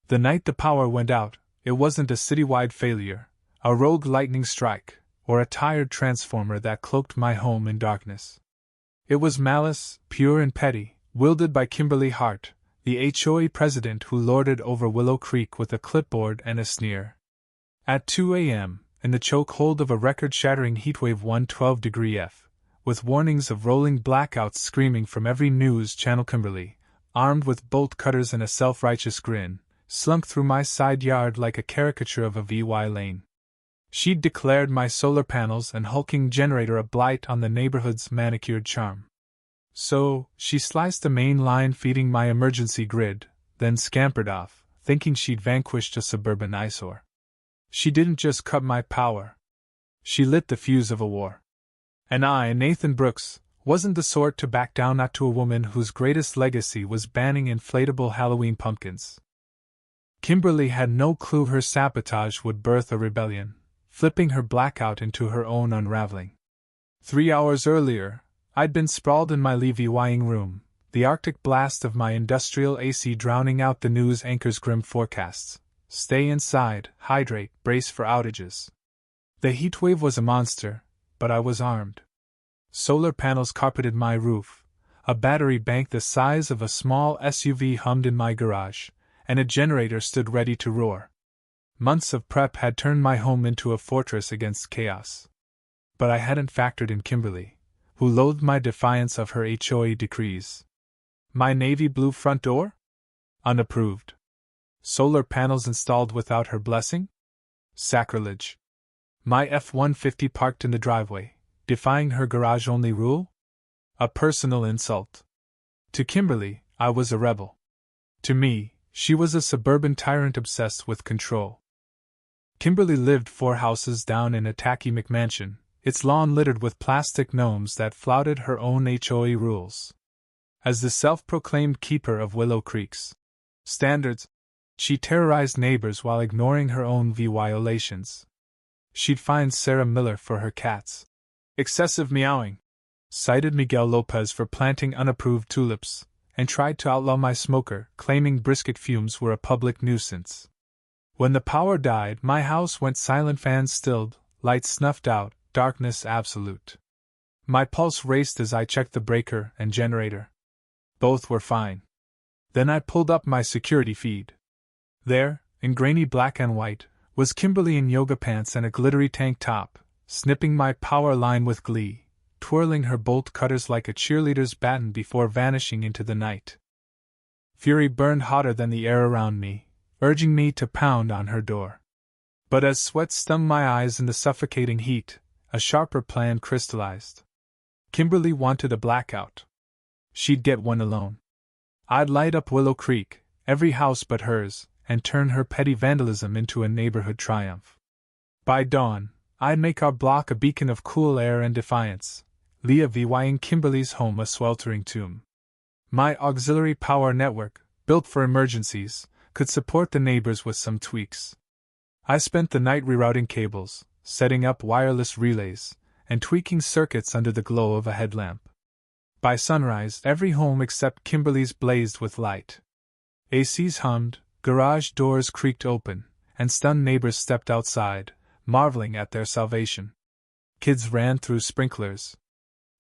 The night the power went out, it wasn't a citywide failure, a rogue lightning strike, or a tired transformer that cloaked my home in darkness. It was malice, pure and petty, wielded by Kimberly Hart, the HOA president who lorded over Willow Creek with a clipboard and a sneer. At 2 a.m., in the chokehold of a record-shattering heatwave 112° F, with warnings of rolling blackouts screaming from every news channel, Kimberly, armed with bolt cutters and a self-righteous grin, slunk through my side yard like a caricature of a VY lane. She'd declared my solar panels and hulking generator a blight on the neighborhood's manicured charm. So, she sliced the main line feeding my emergency grid, then scampered off, thinking she'd vanquished a suburban eyesore. She didn't just cut my power. She lit the fuse of a war. And I, Nathan Brooks, wasn't the sort to back down, not to a woman whose greatest legacy was banning inflatable Halloween pumpkins. Kimberly had no clue her sabotage would birth a rebellion, flipping her blackout into her own unraveling. 3 hours earlier, I'd been sprawled in my Levying room, the Arctic blast of my industrial AC drowning out the news anchor's grim forecasts. Stay inside, hydrate, brace for outages. The heatwave was a monster, but I was armed. Solar panels carpeted my roof, a battery bank the size of a small SUV hummed in my garage, and a generator stood ready to roar. Months of prep had turned my home into a fortress against chaos. But I hadn't factored in Kimberly, who loathed my defiance of her HOA decrees. My navy blue front door? Unapproved. Solar panels installed without her blessing? Sacrilege. My F-150 parked in the driveway, defying her garage-only rule? A personal insult. To Kimberly, I was a rebel. To me, she was a suburban tyrant obsessed with control. Kimberly lived 4 houses down in a tacky McMansion, its lawn littered with plastic gnomes that flouted her own HOA rules. As the self-proclaimed keeper of Willow Creek's standards, she terrorized neighbors while ignoring her own violations. She'd fined Sarah Miller for her cat's excessive meowing, cited Miguel Lopez for planting unapproved tulips, and tried to outlaw my smoker, claiming brisket fumes were a public nuisance. When the power died, my house went silent, fans stilled, lights snuffed out, darkness absolute. My pulse raced as I checked the breaker and generator. Both were fine. Then I pulled up my security feed. There, in grainy black and white, was Kimberly in yoga pants and a glittery tank top, snipping my power line with glee, twirling her bolt cutters like a cheerleader's baton before vanishing into the night. Fury burned hotter than the air around me, urging me to pound on her door. But as sweat stung my eyes in the suffocating heat, a sharper plan crystallized. Kimberly wanted a blackout. She'd get one alone. I'd light up Willow Creek, every house but hers, and turn her petty vandalism into a neighborhood triumph. By dawn, I'd make our block a beacon of cool air and defiance, Levying Kimberly's home a sweltering tomb. My auxiliary power network, built for emergencies, could support the neighbors with some tweaks. I spent the night rerouting cables, setting up wireless relays, and tweaking circuits under the glow of a headlamp. By sunrise, every home except Kimberly's blazed with light. ACs hummed, garage doors creaked open, and stunned neighbors stepped outside, marveling at their salvation. Kids ran through sprinklers.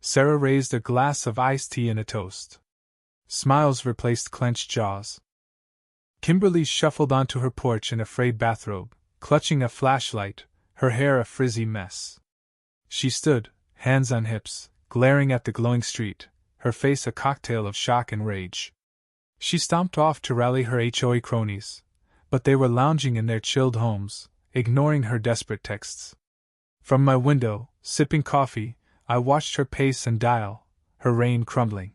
Sarah raised a glass of iced tea and a toast. Smiles replaced clenched jaws. Kimberly shuffled onto her porch in a frayed bathrobe, clutching a flashlight, her hair a frizzy mess. She stood, hands on hips, glaring at the glowing street, her face a cocktail of shock and rage. She stomped off to rally her HOA cronies, but they were lounging in their chilled homes, ignoring her desperate texts. From my window, sipping coffee, I watched her pace and dial, her reign crumbling.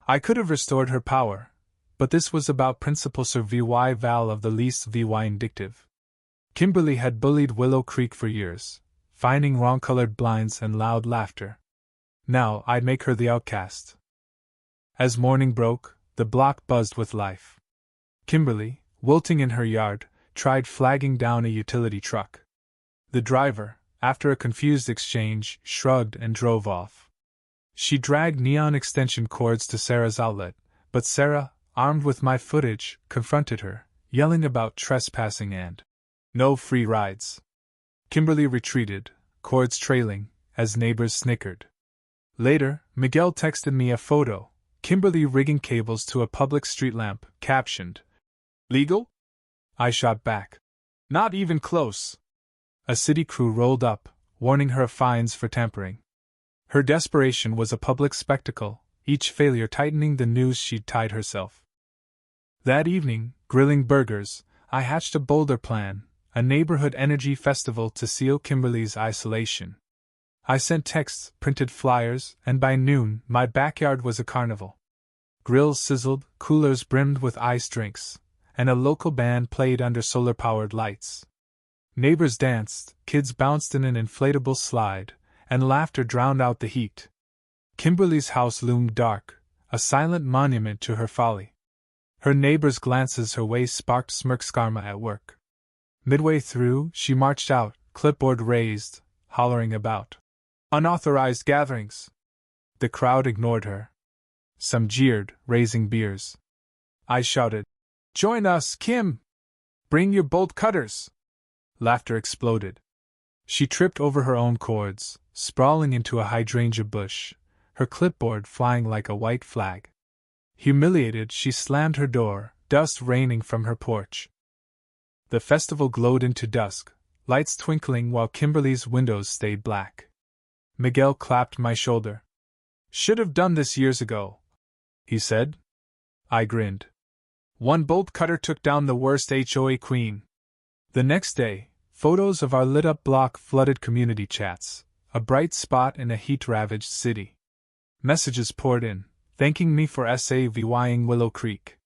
I could have restored her power, but this was about principle sur vy val of the least vy indictive. Kimberly had bullied Willow Creek for years, finding wrong-colored blinds and loud laughter. Now I'd make her the outcast. As morning broke, the block buzzed with life. Kimberly, wilting in her yard, tried flagging down a utility truck. The driver, after a confused exchange, shrugged and drove off. She dragged neon extension cords to Sarah's outlet, but Sarah, armed with my footage, confronted her, yelling about trespassing and no free rides. Kimberly retreated, cords trailing, as neighbors snickered. Later, Miguel texted me a photo, Kimberly rigging cables to a public street lamp, captioned, "Legal?" I shot back, "Not even close." A city crew rolled up, warning her of fines for tampering. Her desperation was a public spectacle, each failure tightening the noose she'd tied herself. That evening, grilling burgers, I hatched a bolder plan, a neighborhood energy festival to seal Kimberly's isolation. I sent texts, printed flyers, and by noon, my backyard was a carnival. Grills sizzled, coolers brimmed with iced drinks, and a local band played under solar-powered lights. Neighbors danced, kids bounced in an inflatable slide, and laughter drowned out the heat. Kimberly's house loomed dark, a silent monument to her folly. Her neighbors' glances her way sparked smirks karma at work. Midway through, she marched out, clipboard raised, hollering about unauthorized gatherings. The crowd ignored her. Some jeered, raising beers. I shouted, "Join us, Kim! Bring your bolt cutters!" Laughter exploded. She tripped over her own cords, sprawling into a hydrangea bush, her clipboard flying like a white flag. Humiliated, she slammed her door, dust raining from her porch. The festival glowed into dusk, lights twinkling while Kimberly's windows stayed black. Miguel clapped my shoulder. "Should have done this years ago," he said. I grinned. One bolt cutter took down the worst HOA queen. The next day, photos of our lit-up block flooded community chats, a bright spot in a heat-ravaged city. Messages poured in, thanking me for SAVYing Willow Creek.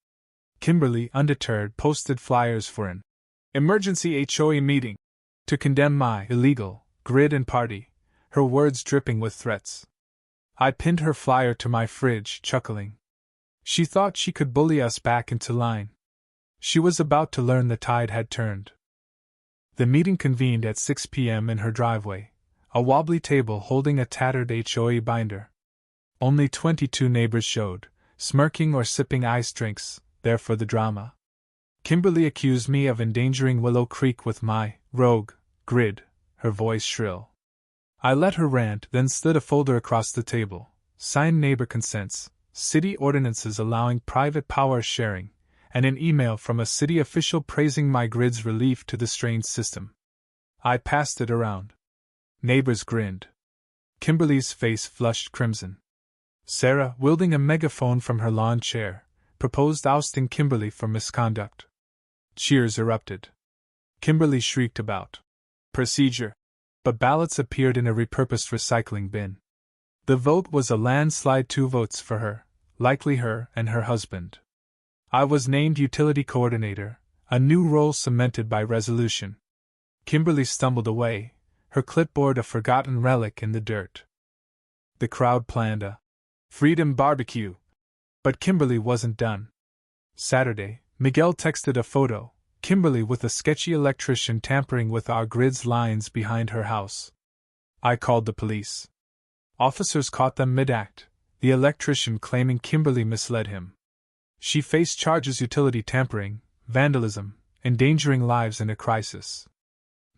Kimberly, undeterred, posted flyers for an emergency HOA meeting to condemn my illegal grid and party, her words dripping with threats. I pinned her flyer to my fridge, chuckling. She thought she could bully us back into line. She was about to learn the tide had turned. The meeting convened at 6 p.m. in her driveway, a wobbly table holding a tattered HOA binder. Only 22 neighbors showed, smirking or sipping iced drinks, there for the drama. Kimberly accused me of endangering Willow Creek with my rogue grid, her voice shrill. I let her rant, then slid a folder across the table, signed neighbor consents, city ordinances allowing private power sharing, and an email from a city official praising my grid's relief to the strained system. I passed it around. Neighbors grinned. Kimberly's face flushed crimson. Sarah, wielding a megaphone from her lawn chair, proposed ousting Kimberly for misconduct. Cheers erupted. Kimberly shrieked about procedure, but ballots appeared in a repurposed recycling bin. The vote was a landslide, 2 votes for her, likely her and her husband. I was named utility coordinator, a new role cemented by resolution. Kimberly stumbled away, her clipboard a forgotten relic in the dirt. The crowd planned a freedom barbecue, but Kimberly wasn't done. Saturday, Miguel texted a photo, Kimberly with a sketchy electrician tampering with our grid's lines behind her house. I called the police. Officers caught them mid-act, the electrician claiming Kimberly misled him. She faced charges: utility tampering, vandalism, endangering lives in a crisis.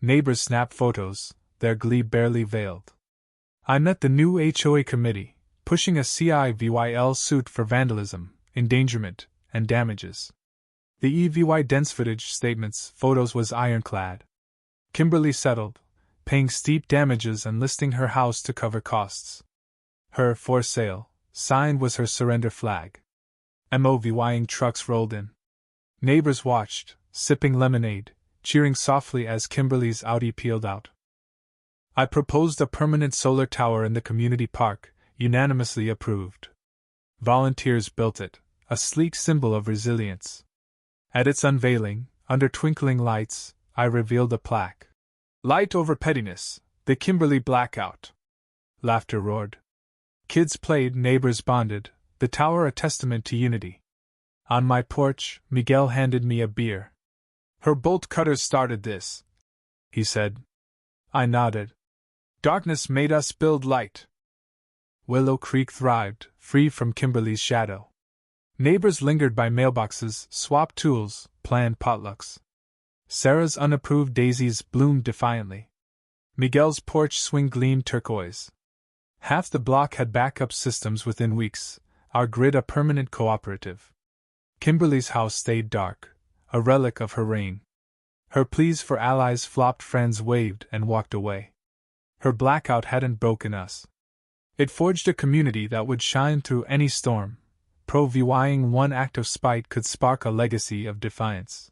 Neighbors snapped photos, their glee barely veiled. I met the new HOA committee, pushing a CIVYL suit for vandalism, endangerment, and damages. The EVY dense footage statements photos was ironclad. Kimberly settled, paying steep damages and listing her house to cover costs. Her for sale sign was her surrender flag. MOVYing trucks rolled in. Neighbors watched, sipping lemonade, cheering softly as Kimberly's Audi peeled out. I proposed a permanent solar tower in the community park, unanimously approved. Volunteers built it, a sleek symbol of resilience. At its unveiling, under twinkling lights, I revealed a plaque. Light over pettiness, the Kimberly blackout. Laughter roared. Kids played, neighbors bonded, the tower a testament to unity. On my porch, Miguel handed me a beer. Her bolt cutters started this, he said. I nodded. Darkness made us build light. Willow Creek thrived, free from Kimberly's shadow. Neighbors lingered by mailboxes, swapped tools, planned potlucks. Sarah's unapproved daisies bloomed defiantly. Miguel's porch swing gleamed turquoise. Half the block had backup systems within weeks, our grid a permanent cooperative. Kimberly's house stayed dark, a relic of her reign. Her pleas for allies flopped, friends waved and walked away. Her blackout hadn't broken us. It forged a community that would shine through any storm, provying one act of spite could spark a legacy of defiance.